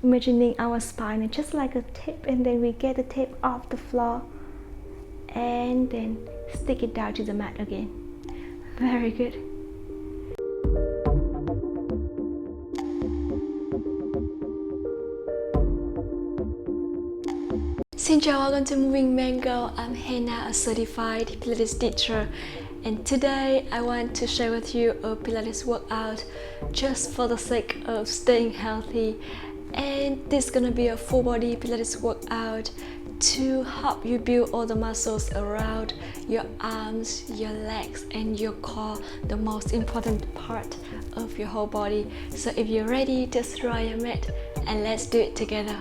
imagining our spine is just like a tip, and then we get the tip off the floor and then stick it down to the mat again. Very good. Xin chào, welcome to Moving Mango. I'm Hannah, a certified Pilates teacher, and today I want to share with you a Pilates workout just for the sake of staying healthy. And this is gonna be a full body Pilates workout to help you build all the muscles around your arms, your legs, and your core, the most important part of your whole body. So if you're ready, just draw your mat and let's do it together.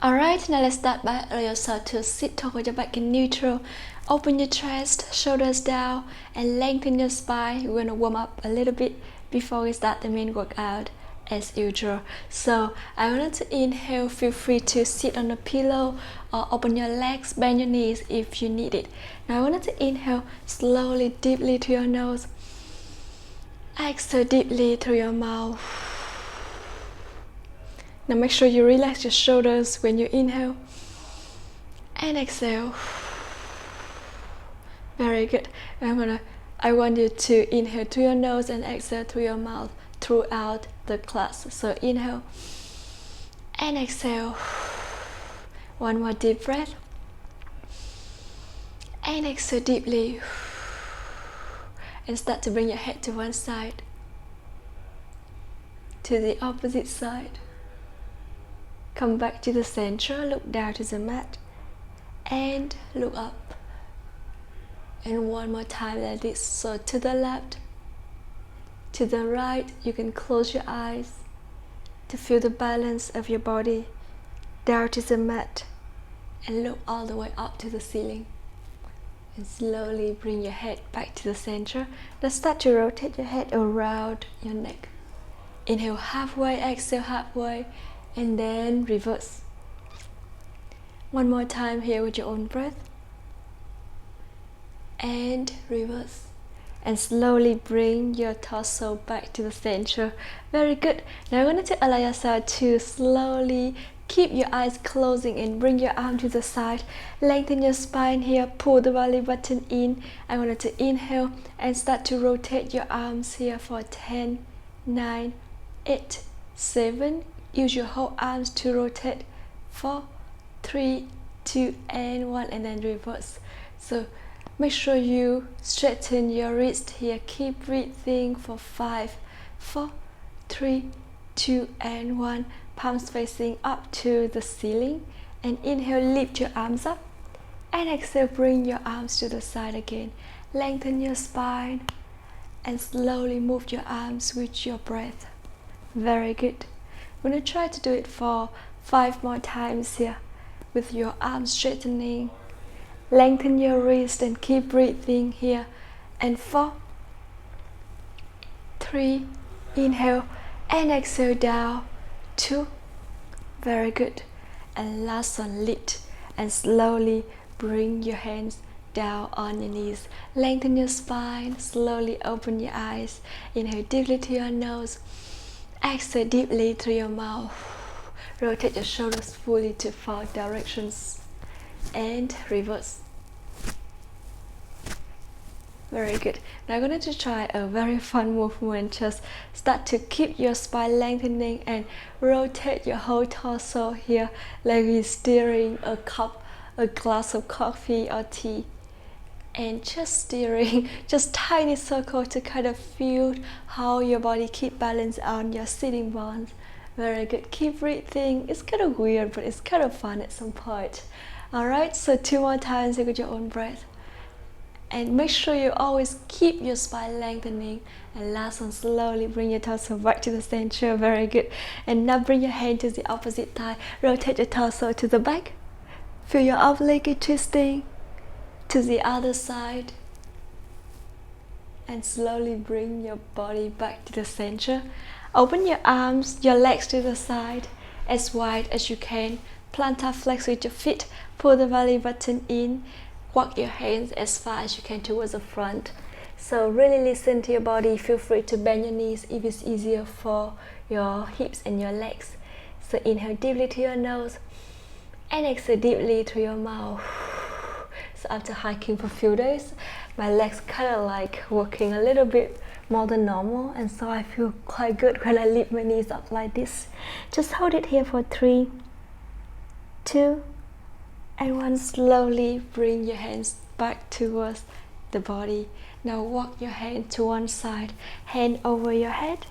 Alright, now let's start by allow yourself to sit tall with your back in neutral. Open your chest, shoulders down, and lengthen your spine. We're gonna warm up a little bit before we start the main workout as usual. So I want you to inhale, feel free to sit on a pillow or open your legs, bend your knees if you need it. Now I want you to inhale slowly, deeply through your nose. Exhale deeply through your mouth. Now make sure you relax your shoulders when you inhale and exhale. Very good. I want you to inhale through your nose and exhale through your mouth throughout the class. So inhale and exhale. One more deep breath. And exhale deeply. And start to bring your head to one side, to the opposite side. Come back to the center, look down to the mat, and look up. And one more time like this. So to the left, to the right, you can close your eyes to feel the balance of your body. Down to the mat, and look all the way up to the ceiling. And slowly bring your head back to the center. Now start to rotate your head around your neck. Inhale halfway, exhale halfway, and then reverse. One more time here with your own breath. And reverse. And slowly bring your torso back to the center. Very good. Now I want you to allow yourself to slowly keep your eyes closing and bring your arm to the side. Lengthen your spine here. Pull the belly button in. I want you to inhale and start to rotate your arms here for 10, 9, 8, 7. Use your whole arms to rotate. 4, 3, 2, and 1, and then reverse. So make sure you straighten your wrist here. Keep breathing for 5, 4, 3, 2, and 1. Palms facing up to the ceiling. And inhale, lift your arms up. And exhale, bring your arms to the side again. Lengthen your spine. And slowly move your arms with your breath. Very good. We're going to try to do it for 5 more times here with your arms straightening. Lengthen your wrist and keep breathing here. And 4, 3, inhale and exhale down. 2, very good. And last one, lift and slowly bring your hands down on your knees. Lengthen your spine, slowly open your eyes. Inhale deeply to your nose. Exhale deeply through your mouth. Rotate your shoulders fully to 4 directions. And reverse. Very good. Now I'm going to try a very fun movement. Just start to keep your spine lengthening and rotate your whole torso here like we're stirring a glass of coffee or tea. And just stirring, just tiny circle to kind of feel how your body keep balance on your sitting bones. Very good. Keep breathing. It's kind of weird, but it's kind of fun at some point. Alright, so 2 more times with your own breath. And make sure you always keep your spine lengthening. And last one, slowly bring your torso back to the center. Very good. And now bring your hand to the opposite thigh. Rotate your torso to the back. Feel your upper leg twisting to the other side. And slowly bring your body back to the center. Open your arms, your legs to the side as wide as you can. Plantar flex with your feet. Pull the belly button in. Walk your hands as far as you can towards the front. So really listen to your body. Feel free to bend your knees if it's easier for your hips and your legs. So inhale deeply to your nose and exhale deeply through your mouth. So after hiking for a few days, my legs kind of like working a little bit more than normal, and so I feel quite good when I lift my knees up like this. Just hold it here for 3, 2, and 1. Slowly bring your hands back towards the body. Now walk your hand to one side, hand over your head,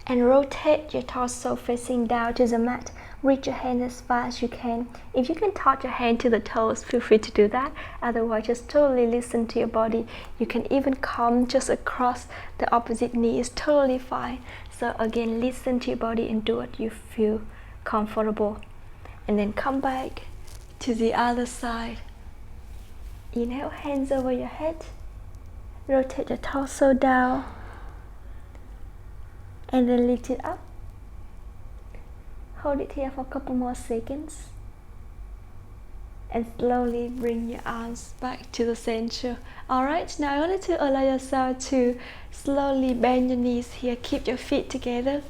and rotate your torso facing down to the mat. Reach your hand as far as you can. If you can touch your hand to the toes, feel free to do that. Otherwise, just totally listen to your body. You can even come just across the opposite knee. It's totally fine. So again, listen to your body and do what you feel comfortable. And then come back to the other side. Inhale, hands over your head. Rotate your torso down. And then lift it up. Hold it here for a couple more seconds. And slowly bring your arms back to the center. Alright, now I want you to allow yourself to slowly bend your knees here. Keep your feet together.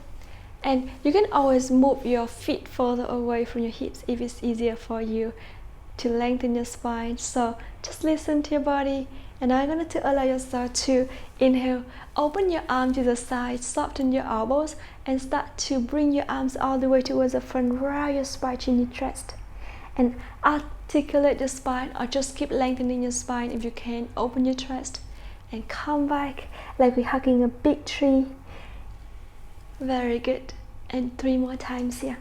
And you can always move your feet further away from your hips if it's easier for you to lengthen your spine. So just listen to your body. And now I'm going to allow yourself to inhale, open your arms to the side, soften your elbows, and start to bring your arms all the way towards the front, round your spine, chin your chest. And articulate your spine, or just keep lengthening your spine if you can. Open your chest and come back like we're hugging a big tree. Very good. And 3 more times here.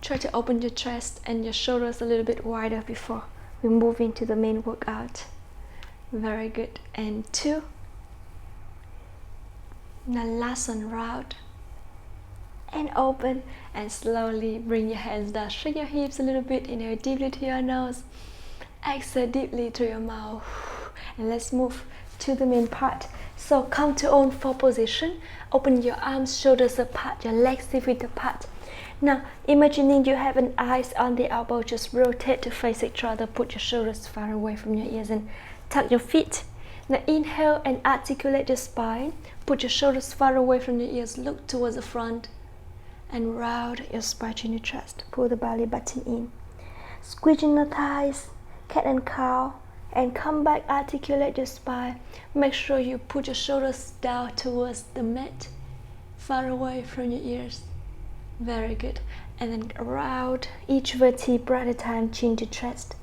Try to open your chest and your shoulders a little bit wider before we move into the main workout. Very good. And 2. Now last one, round and open, and slowly bring your hands down. Shake your hips a little bit. Inhale deeply to your nose. Exhale deeply through your mouth. And let's move to the main part. So come to all 4 position. Open your arms, shoulders apart, your legs 6 feet apart. Now, imagining you have an eyes on the elbow, just rotate to face each other. Put your shoulders far away from your ears and tuck your feet. Now inhale and articulate your spine. Put your shoulders far away from your ears. Look towards the front and round your spine in your chest. Pull the belly button in. Squeeze in the thighs, cat and cow, and come back. Articulate your spine. Make sure you put your shoulders down towards the mat, far away from your ears. Very good. And then round each vertebra at a time, chin to chest.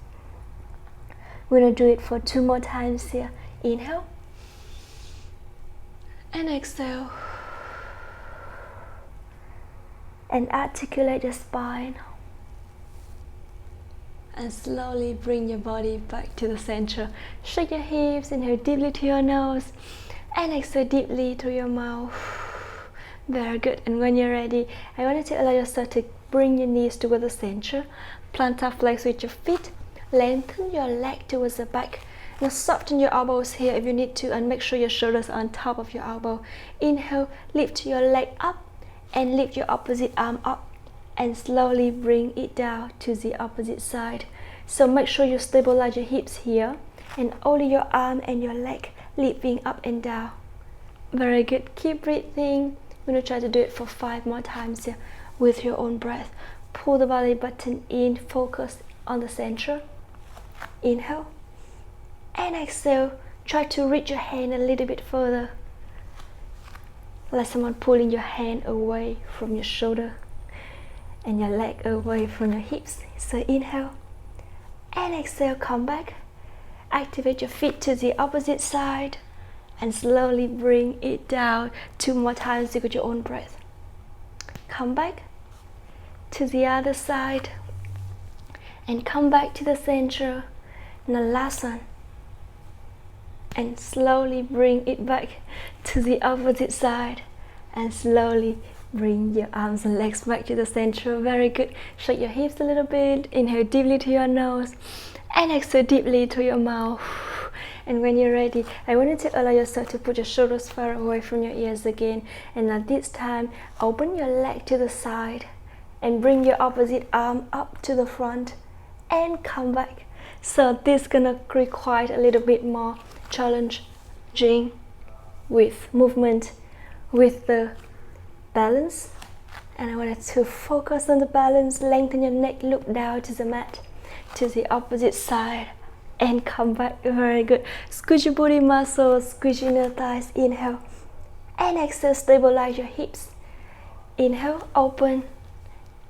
We're going to do it for 2 more times here. Inhale and exhale. And articulate your spine. And slowly bring your body back to the center. Shake your hips, inhale deeply to your nose, and exhale deeply through your mouth. Very good. And when you're ready, I want you to allow yourself to bring your knees toward the center. Plant up legs with your feet. Lengthen your leg towards the back. Now soften your elbows here if you need to, and make sure your shoulders are on top of your elbow. Inhale, lift your leg up and lift your opposite arm up, and slowly bring it down to the opposite side. So make sure you stabilize your hips here, and only your arm and your leg lifting up and down. Very good. Keep breathing. I'm going to try to do it for 5 more times here with your own breath. Pull the belly button in, focus on the center. Inhale and exhale. Try to reach your hand a little bit further, like someone pulling your hand away from your shoulder and your leg away from your hips. So inhale and exhale, come back. Activate your feet to the opposite side and slowly bring it down. 2 more times with your own breath. Come back to the other side and come back to the center. Now last one. And slowly bring it back to the opposite side, and slowly bring your arms and legs back to the center. Very good. Shake your hips a little bit. Inhale deeply to your nose and exhale deeply to your mouth. And when you're ready, I want you to allow yourself to put your shoulders far away from your ears again. And now this time, open your leg to the side and bring your opposite arm up to the front and come back. So this is gonna require a little bit more challenging with movement, with the balance. And I wanted to focus on the balance. Lengthen your neck, look down to the mat, to the opposite side, and come back. Very good. Squeeze your booty muscles, squeeze your inner thighs. Inhale and exhale, stabilize your hips. Inhale, open,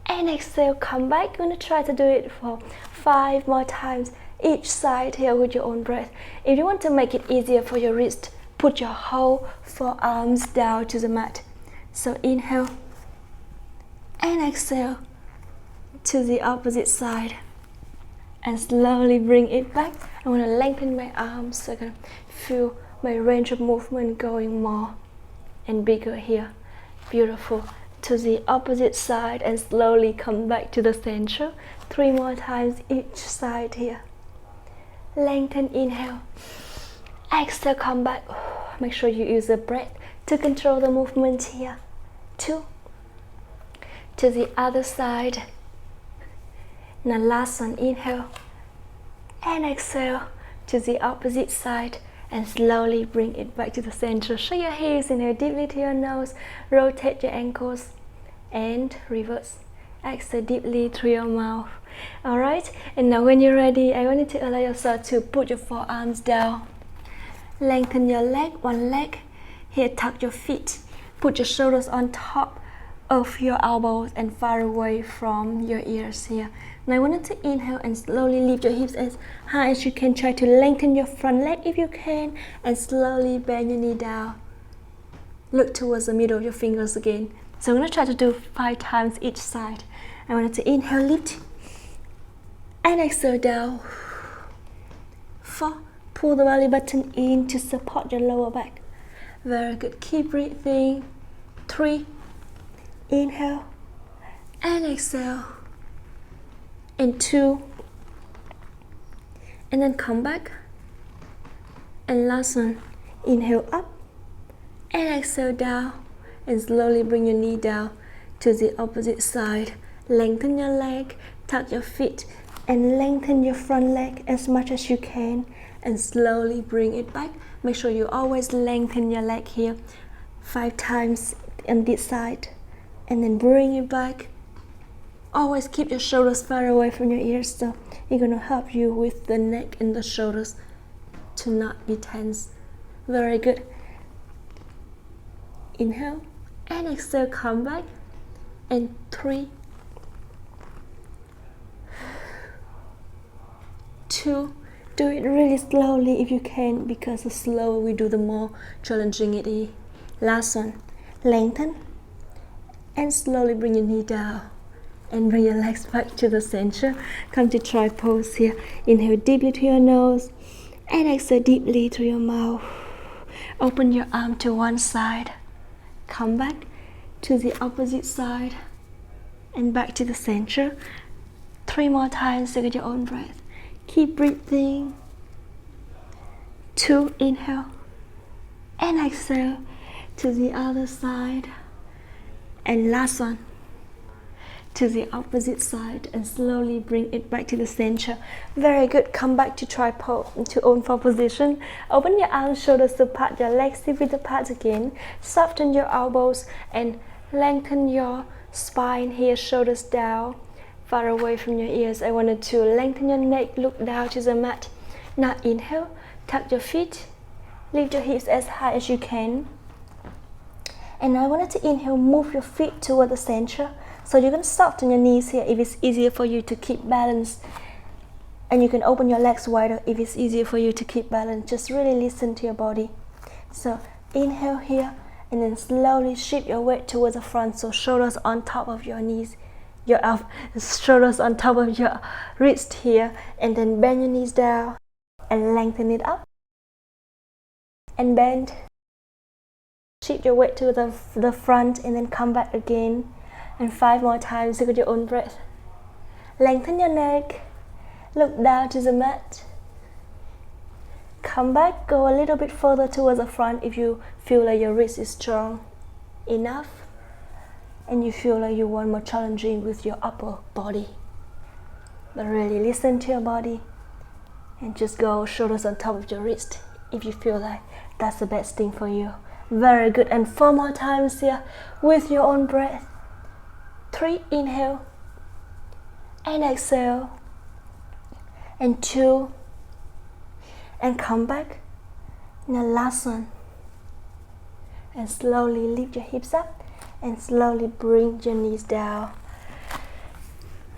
and exhale, come back. You're gonna try to do it for 5 more times each side here with your own breath. If you want to make it easier for your wrist, put your whole forearms down to the mat. So inhale and exhale to the opposite side, and slowly bring it back. I want to lengthen my arms so I can feel my range of movement going more and bigger here. Beautiful. To the opposite side, and slowly come back to the center. 3 more times each side here. Lengthen, inhale. Exhale, come back. Make sure you use the breath to control the movement here. 2. To the other side. Now last one, inhale and exhale to the opposite side, and slowly bring it back to the center. Shake your hips, inhale deeply to your nose, rotate your ankles, and reverse. Exhale deeply through your mouth. Alright, and now when you're ready, I want you to allow yourself to put your forearms down. Lengthen your leg, one leg. Here, tuck your feet. Put your shoulders on top of your elbows and far away from your ears here. Now I want you to inhale and slowly lift your hips as high as you can. Try to lengthen your front leg if you can, and slowly bend your knee down. Look towards the middle of your fingers again. So I'm going to try to do 5 times each side. I want you to inhale, lift, and exhale down. 4. Pull the belly button in to support your lower back. Very good. Keep breathing. 3. Inhale and exhale. And 2. And then come back. And last one. Inhale up and exhale down. And slowly bring your knee down to the opposite side. Lengthen your leg, tuck your feet, and lengthen your front leg as much as you can. And slowly bring it back. Make sure you always lengthen your leg here 5 times on this side. And then bring it back. Always keep your shoulders far away from your ears, so it's gonna help you with the neck and the shoulders to not be tense. Very good. Inhale and exhale, come back. And 3, 2. Do it really slowly if you can, because the slower we do, the more challenging it is. Last one. Lengthen and slowly bring your knee down and bring your legs back to the center. Come to try pose here. Inhale deeply through your nose and exhale deeply through your mouth. Open your arm to one side. Come back to the opposite side and back to the center. 3 more times to get your own breath. Keep breathing. 2. Inhale and exhale to the other side. And last one, to the opposite side, and slowly bring it back to the center. Very good. Come back to tripod, to own four position. Open your arms, shoulders apart, your legs hip width apart again. Soften your elbows and lengthen your spine here, shoulders down, far away from your ears. I wanted to lengthen your neck, look down to the mat. Now inhale, tuck your feet, lift your hips as high as you can. And I wanted to inhale, move your feet toward the center. So you're going to soften your knees here if it's easier for you to keep balance. And you can open your legs wider if it's easier for you to keep balance. Just really listen to your body. So inhale here, and then slowly shift your weight towards the front. So shoulders on top of your knees, your shoulders on top of your wrist here. And then bend your knees down and lengthen it up. And bend. Shift your weight to the front and then come back again. And 5 more times to get your own breath. Lengthen your neck. Look down to the mat. Come back. Go a little bit further towards the front if you feel like your wrist is strong enough and you feel like you want more challenging with your upper body. But really listen to your body And just go shoulders on top of your wrist if you feel like that's the best thing for you. Very good. And 4 more times here with your own breath. 3, inhale and exhale, and 2, and come back. Now last one, and slowly lift your hips up and slowly bring your knees down.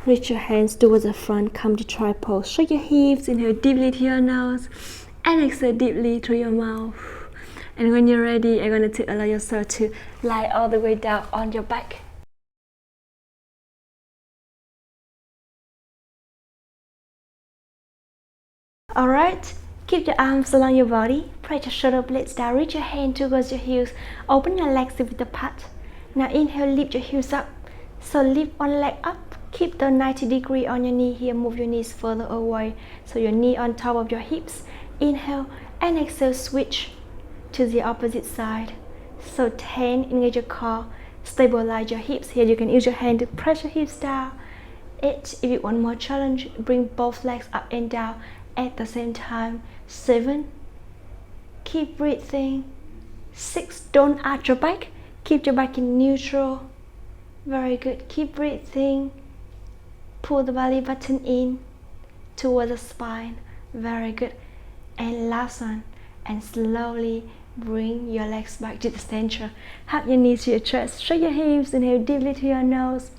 Reach your hands towards the front, come to try pose. Shake your hips, inhale deeply to your nose and exhale deeply through your mouth. And when you're ready, you're going to allow yourself to lie all the way down on your back. Alright, keep your arms along your body, press your shoulder blades down, reach your hand towards your heels, open your legs with the pat. Now inhale, lift your heels up. So lift one leg up, keep the 90 degree on your knee here, move your knees further away. So your knee on top of your hips. Inhale and exhale, switch to the opposite side. So 10, engage your core, stabilize your hips. Here you can use your hand to press your hips down. 8, if you want more challenge, bring both legs up and down at the same time. 7, keep breathing. 6, don't arch your back, keep your back in neutral. Very good, keep breathing. Pull the belly button in towards the spine. Very good. And last one, and slowly bring your legs back to the center. Hug your knees to your chest, shake your hips, inhale deeply to your nose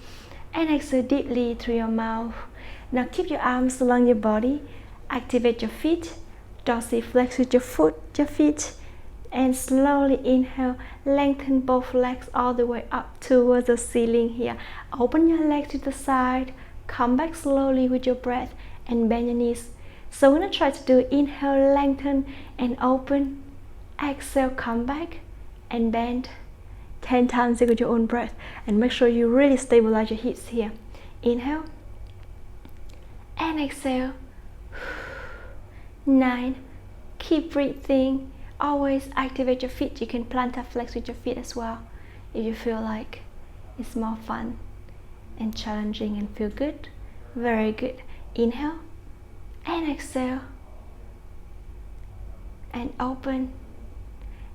and exhale deeply through your mouth. Now keep your arms along your body. Activate your feet, dorsiflex with your feet, and slowly inhale, lengthen both legs all the way up towards the ceiling here. Open your legs to the side, come back slowly with your breath and bend your knees. So we're going to try to do inhale, lengthen and open, exhale, come back and bend 10 times with your own breath, and make sure you really stabilize your hips here. Inhale and exhale. 9, keep breathing. Always activate your feet. You can plantar flex with your feet as well if you feel like it's more fun and challenging and feel good. Very good. Inhale and exhale and open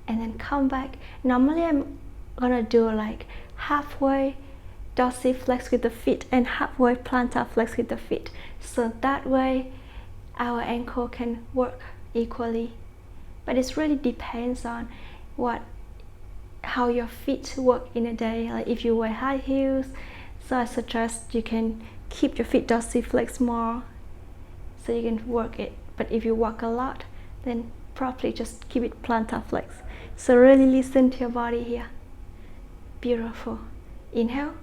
and then come back. Normally I'm gonna do like halfway dorsiflex with the feet and halfway plantar flex with the feet, so that way our ankle can work equally. But it really depends on how your feet work in a day. Like if you wear high heels, so I suggest you can keep your feet dorsiflex more so you can work it. But if you walk a lot, then probably just keep it plantar flex. So really listen to your body here. Beautiful. Inhale,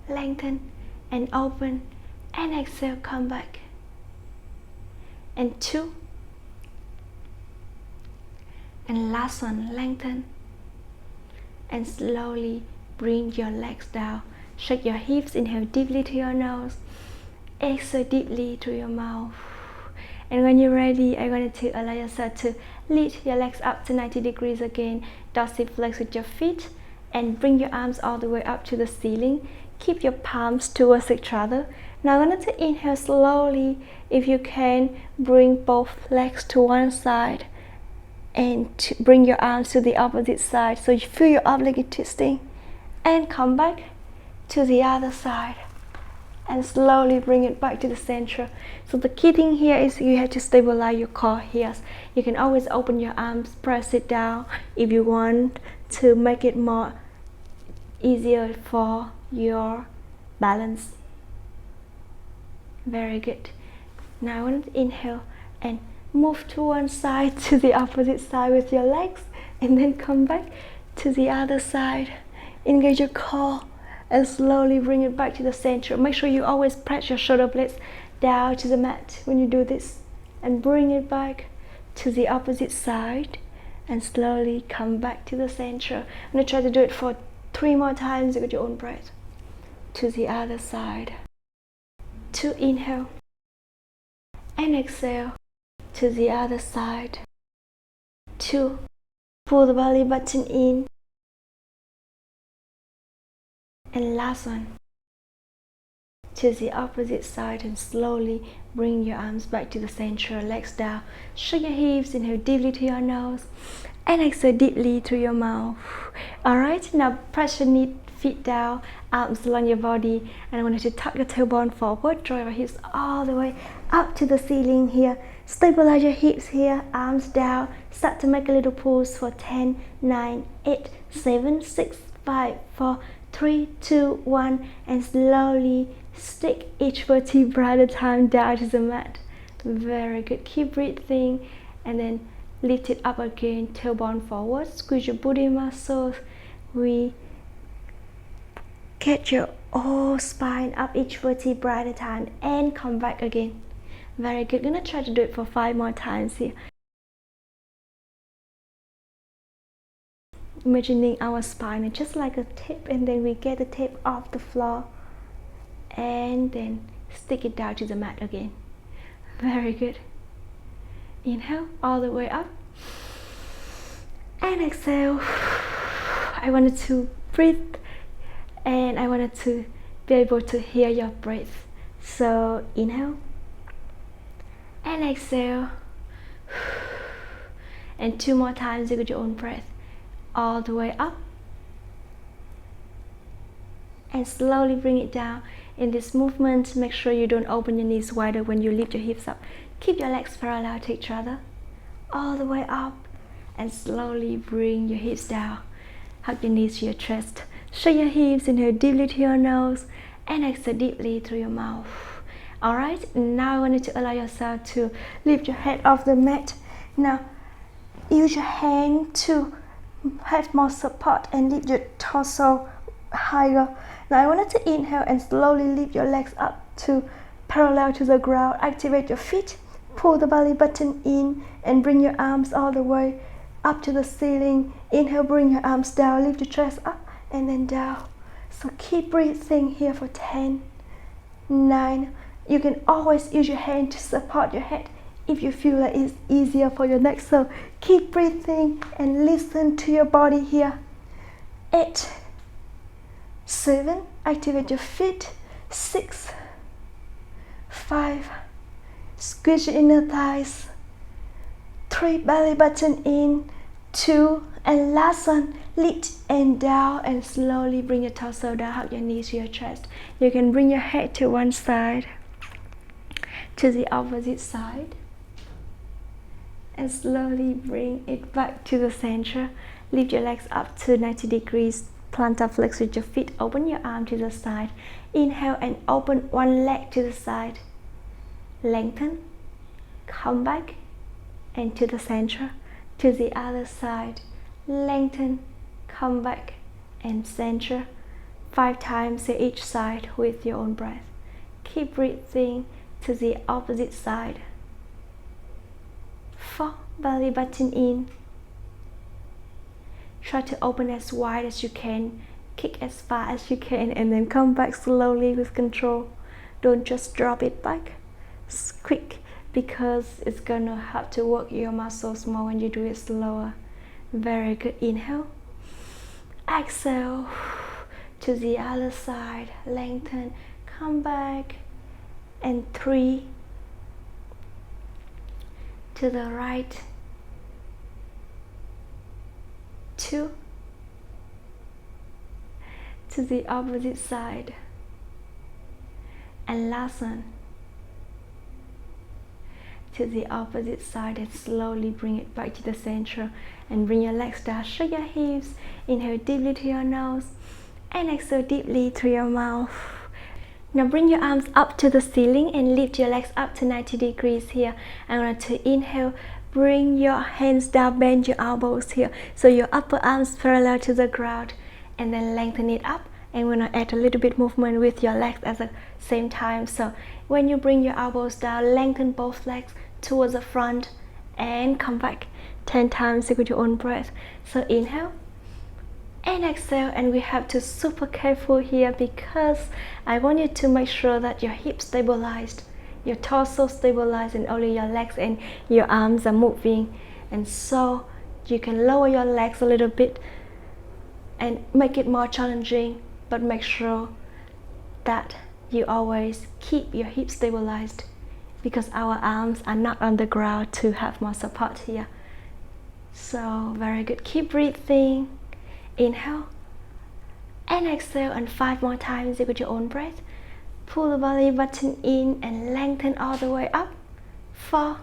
lengthen and open, and exhale, come back. And 2, and last one, lengthen and slowly bring your legs down. Shake your hips, inhale deeply to your nose, exhale deeply through your mouth. And when you're ready, I'm going to allow yourself to lift your legs up to 90 degrees again. Dorsiflex with your feet and bring your arms all the way up to the ceiling. Keep your palms towards each other. Now I'm going to inhale slowly. If you can, bring both legs to one side and bring your arms to the opposite side so you feel your upper leg twisting, and come back to the other side and slowly bring it back to the center. So the key thing here is you have to stabilize your core here. You can always open your arms, press it down if you want to make it more easier for your balance. Very good. Now I want to inhale and move to one side to the opposite side with your legs, and then come back to the other side. Engage your core and slowly bring it back to the center. Make sure you always press your shoulder blades down to the mat when you do this, and bring it back to the opposite side and slowly come back to the center. I'm going to try to do it for 3 more times with your own breath. To the other side. 2, inhale and exhale. To the other side. 2, pull the belly button in. And last one. to the opposite side, and slowly bring your arms back to the center, legs down, shake your hips, inhale deeply to your nose, and exhale deeply through your mouth. Alright, now press your feet down, arms along your body, and I want you to tuck your tailbone forward, draw your hips all the way up to the ceiling here. Stabilize your hips here, arms down, start to make a little pause for 10, 9, 8, 7, 6, 5, 4, 3, 2, 1, and slowly stick each vertebra at a time down to the mat. Very good. Keep breathing, and then lift it up again, tailbone forward, squeeze your booty muscles. We get your whole spine up each vertebra at a time, and come back again. Very good. Gonna try to do it for 5 more times here. Imagining our spine is just like a tip, and then we get the tip off the floor and then stick it down to the mat again. Very good. Inhale all the way up, and exhale. I wanted to breathe, and I wanted to be able to hear your breath. So inhale and exhale, and 2 more times with your own breath. All the way up, and slowly bring it down. In this movement, make sure you don't open your knees wider when you lift your hips up. Keep your legs parallel to each other, all the way up, and slowly bring your hips down. Hug your knees to your chest, shake your hips, inhale deeply to your nose, and exhale deeply through your mouth. Alright, now I want you to allow yourself to lift your head off the mat. Now use your hand to have more support and lift your torso higher. Now I wanted to inhale and slowly lift your legs up to parallel to the ground. Activate your feet, pull the belly button in, and bring your arms all the way up to the ceiling. Inhale, bring your arms down, lift your chest up and then down. So keep breathing here for 10, 9. You can always use your hand to support your head if you feel like it's easier for your neck. So keep breathing and listen to your body here. 8, 7, activate your feet. 6, 5, squeeze your inner thighs. 3, belly button in. 2, and last one, lift and down, and slowly bring your torso down, hug your knees to your chest. You can bring your head to one side, to the opposite side, and slowly bring it back to the center. Lift your legs up to 90 degrees, plantar flex with your feet, open your arm to the side. Inhale and open one leg to the side, lengthen, come back, and to the center. To the other side, lengthen, come back, and center. 5 times to each side with your own breath. Keep breathing. To the opposite side. 4, belly button in. Try to open as wide as you can, kick as far as you can, and then come back slowly with control. Don't just drop it back. It's quick, because it's gonna have to work your muscles more when you do it slower. Very good. Inhale, exhale. To the other side, lengthen, come back, and 3, to the right, 2, to the opposite side, and last one, to the opposite side, and slowly bring it back to the center, and bring your legs down, shake your hips, inhale deeply to your nose, and exhale deeply through your mouth. Now bring your arms up to the ceiling and lift your legs up to 90 degrees here. I want to inhale, bring your hands down, bend your elbows here, so your upper arms parallel to the ground, and then lengthen it up. And we're gonna add a little bit movement with your legs at the same time. So when you bring your elbows down, lengthen both legs towards the front and come back 10 times with your own breath. So inhale and exhale, and we have to super careful here, because I want you to make sure that your hips stabilized, your torso stabilized, and only your legs and your arms are moving. And so you can lower your legs a little bit and make it more challenging, but make sure that you always keep your hips stabilized because our arms are not on the ground to have more support here. So very good. Keep breathing. Inhale and exhale, and 5 more times with your own breath. Pull the belly button in and lengthen all the way up. 4,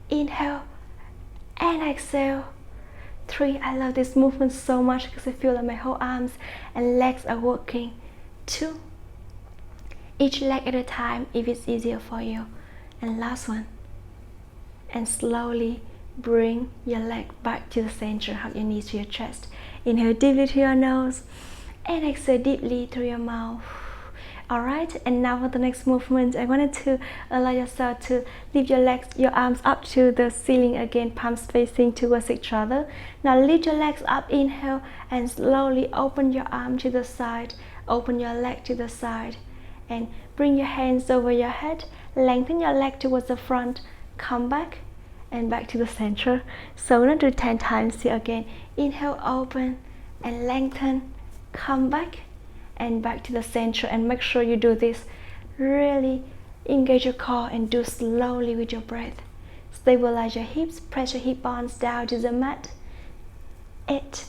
inhale and exhale. 3, I love this movement so much because I feel like my whole arms and legs are working. 2, each leg at a time if it's easier for you. And last one. And slowly bring your leg back to the center. Hug your knees to your chest. Inhale deeply through your nose and exhale deeply through your mouth. Alright, and now for the next movement, I wanted to allow yourself to lift your legs, your arms up to the ceiling again, palms facing towards each other. Now lift your legs up, inhale, and slowly open your arm to the side, open your leg to the side, and bring your hands over your head, lengthen your leg towards the front, come back, and back to the center. So we're going to do 10 times here again. Inhale, open, and lengthen, come back, and back to the center. And make sure you do this really engage your core and do slowly with your breath. Stabilize your hips, press your hip bones down to the mat. 8,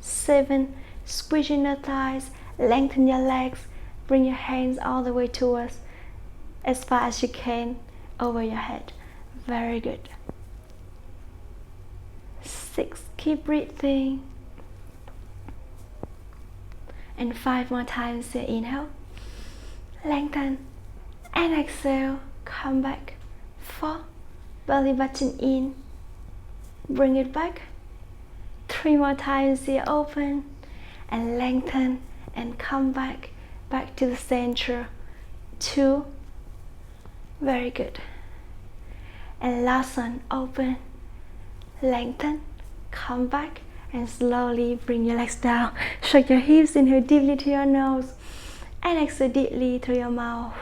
7, squeeze your thighs, lengthen your legs, bring your hands all the way towards as far as you can over your head. Very good. 6, keep breathing. And 5 more times here. Inhale, lengthen, and exhale, come back. 4, belly button in, bring it back. 3 more times here. Open and lengthen and come back, back to the center. 2, very good. And last one, open, lengthen, come back, and slowly bring your legs down. Shake your hips, inhale deeply through your nose and exhale deeply through your mouth.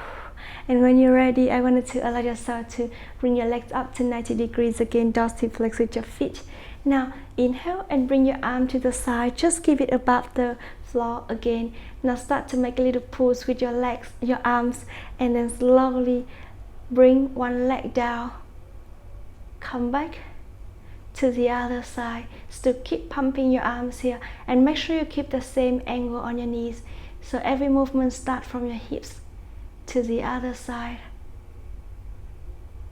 And when you're ready, I wanted to allow yourself to bring your legs up to 90 degrees again, dorsal flex with your feet. Now inhale and bring your arm to the side, just keep it above the floor again. Now start to make little pulls with your legs, your arms, and then slowly bring one leg down, come back to the other side. Still keep pumping your arms here and make sure you keep the same angle on your knees. So every movement starts from your hips to the other side.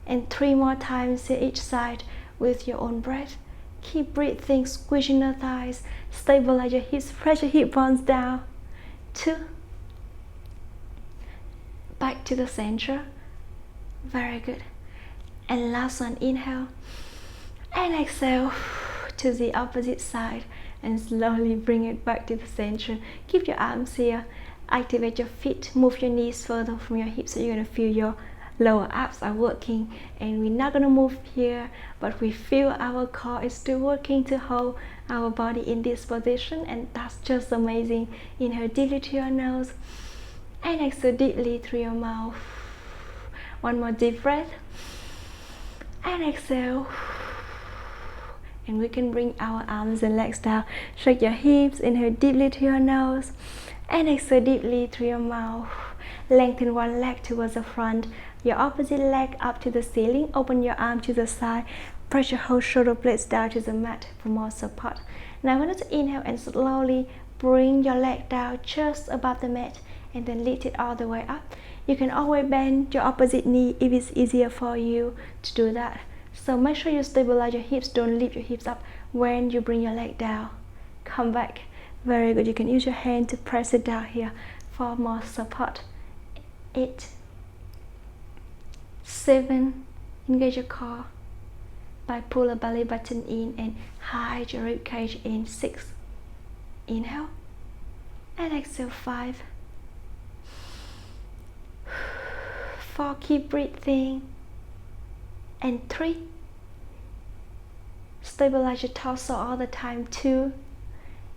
And 3 more times here each side with your own breath. Keep breathing, squeezing the thighs, stabilize your hips, press your hip bones down. 2, back to the center. Very good. And last one, inhale and exhale to the opposite side and slowly bring it back to the center. Keep your arms here, activate your feet, move your knees further from your hips so you're going to feel your lower abs are working. And we're not going to move here, but we feel our core is still working to hold our body in this position, and that's just amazing. Inhale deeply through your nose and exhale deeply through your mouth. One more deep breath and exhale. And we can bring our arms and legs down. Shake your hips, inhale deeply through your nose and exhale deeply through your mouth. Lengthen one leg towards the front, your opposite leg up to the ceiling. Open your arm to the side, press your whole shoulder blades down to the mat for more support. Now I want you to inhale and slowly bring your leg down just above the mat and then lift it all the way up. You can always bend your opposite knee if it's easier for you to do that. So make sure you stabilize your hips, don't lift your hips up when you bring your leg down. Come back. Very good. You can use your hand to press it down here for more support. 8, 7, engage your core by pull the belly button in and hide your rib cage in. 6, inhale and exhale. 5, 4, keep breathing, and 3, stabilize your torso all the time. 2,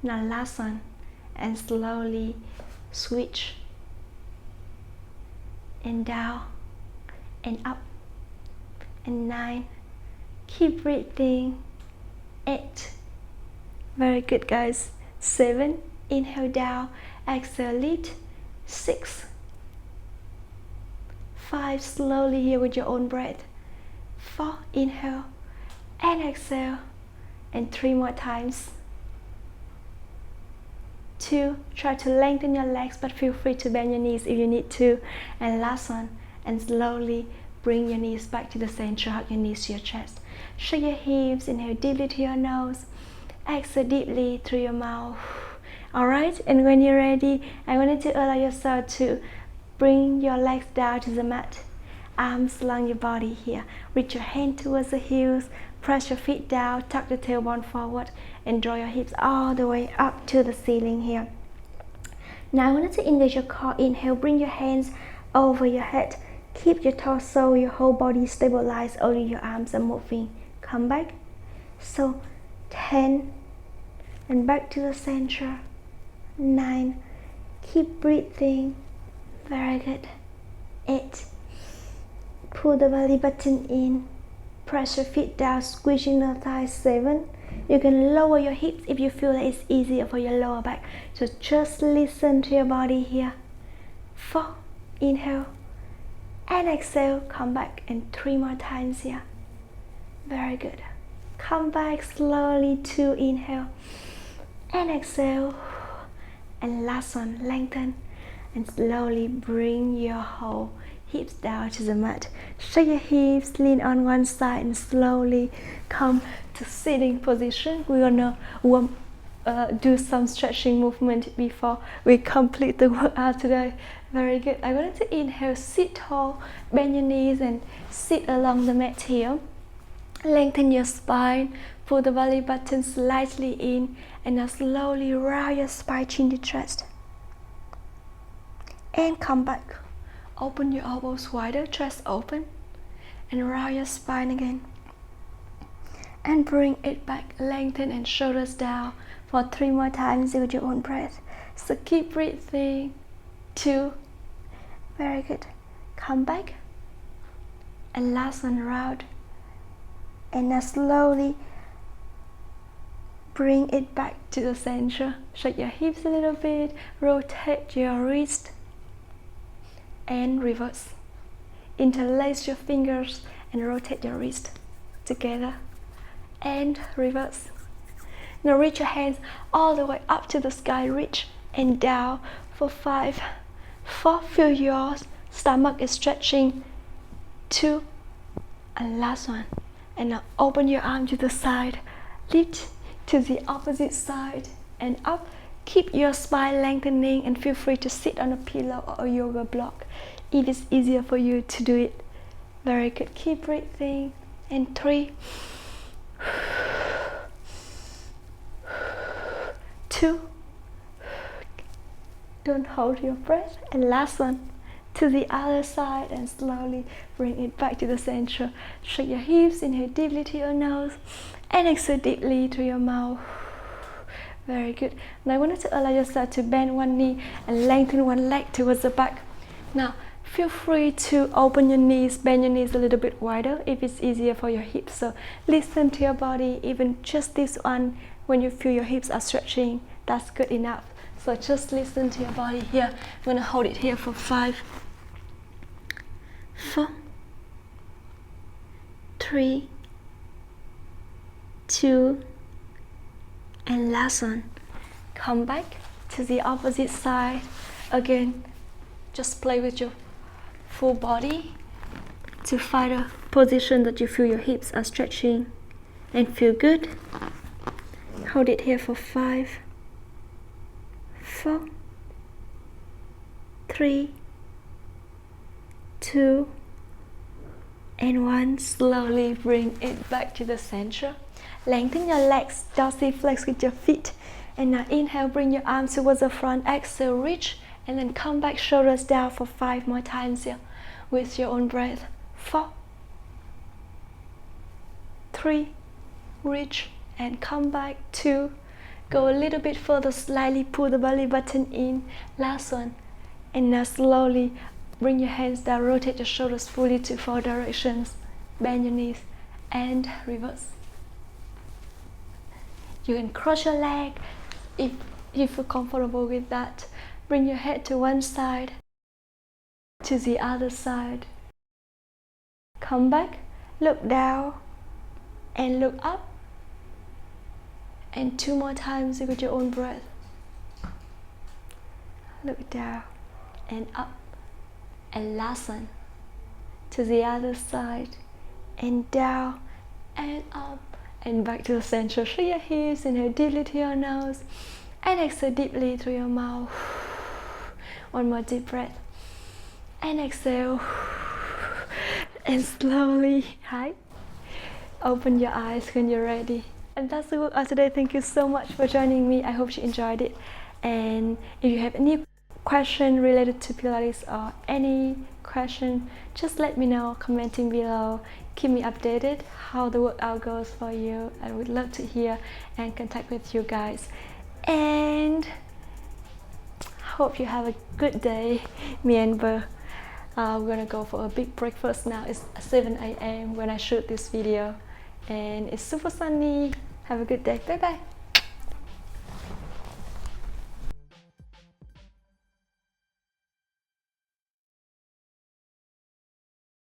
now last one, and slowly switch and down and up. And 9, keep breathing. 8, very good guys. 7, inhale down exhale, lift, 6, 5, slowly here with your own breath, 4, inhale, and exhale, and 3 more times, 2, try to lengthen your legs, but feel free to bend your knees if you need to, and last one, and slowly bring your knees back to the center, hug your knees to your chest, shake your hips, inhale deeply to your nose, exhale deeply through your mouth. Alright, and when you're ready, I want you to allow yourself to bring your legs down to the mat, arms along your body here, reach your hand towards the heels, press your feet down, tuck the tailbone forward, and draw your hips all the way up to the ceiling here. Now I want you to engage your core. Inhale, bring your hands over your head, keep your torso, your whole body stabilized, only your arms are moving. Come back, so 10, and back to the center, 9, keep breathing, very good, 8, pull the belly button in, press your feet down, squeezing the thighs, 7, you can lower your hips if you feel that it's easier for your lower back, so just listen to your body here, 4, inhale, and exhale, come back, and 3 more times here, very good, come back slowly, 2, inhale, and exhale, and last one, lengthen, and slowly bring your whole hips down to the mat, shake your hips, lean on one side, and slowly come to sitting position. We're gonna do some stretching movement before we complete the workout today. Very good. I want you to inhale, sit tall, bend your knees, and sit along the mat here. Lengthen your spine, pull the belly button slightly in, and now slowly round your spine, chin to chest, and come back. Open your elbows wider, chest open, and round your spine again, and bring it back. Lengthen and shoulders down for 3 more times with your own breath. So keep breathing. 2, very good, come back, and last one, round, and now slowly bring it back to the center. Shake your hips a little bit, rotate your wrist, and reverse. Interlace your fingers and rotate your wrist together, and reverse. Now reach your hands all the way up to the sky, reach and down for 5, 4, feel your stomach is stretching, 2, and last one. And now open your arm to the side, lift to the opposite side and up. Keep your spine lengthening, and feel free to sit on a pillow or a yoga block if it's easier for you to do it. Very good, keep breathing. And 3, 2, don't hold your breath, and last one, to the other side, and slowly bring it back to the center. Shake your hips, inhale deeply to your nose, and exhale deeply through your mouth. Very good. Now I want you to allow yourself to bend one knee and lengthen one leg towards the back. Now feel free to open your knees, bend your knees a little bit wider if it's easier for your hips. So listen to your body, even just this one, when you feel your hips are stretching, that's good enough. So just listen to your body here. I'm gonna hold it here for 5, 4, 3, 2, and last one. Come back to the opposite side. Again, just play with your full body to find a position that you feel your hips are stretching and feel good. Hold it here for 5, 4, 3, 2, and 1. Slowly bring it back to the center. Lengthen your legs, dorsiflex with your feet. And now inhale, bring your arms towards the front. Exhale, reach, and then come back, shoulders down for 5 more times here with your own breath. 4, 3, reach, and come back. 2, go a little bit further, slightly pull the belly button in. Last one. And now slowly bring your hands down, rotate your shoulders fully to 4 directions. Bend your knees and reverse. You can cross your leg if you feel comfortable with that. Bring your head to one side, to the other side. Come back, look down, and look up. And 2 more times with your own breath. Look down and up. And last one, to the other side, and down and up and back to the center. Through your hips, inhale deeply through your nose and exhale deeply through your mouth. One more deep breath and exhale, and slowly open your eyes when you're ready. And that's the workout today. Thank you so much for joining me. I hope you enjoyed it. And if you have any question related to Pilates or any question, just let me know commenting below. Keep me updated how the workout goes for you. I would love to hear and contact with you guys. And hope you have a good day. Me and Ber, we're gonna go for a big breakfast now. It's 7 a.m. when I shoot this video, and it's super sunny. Have a good day. Bye bye.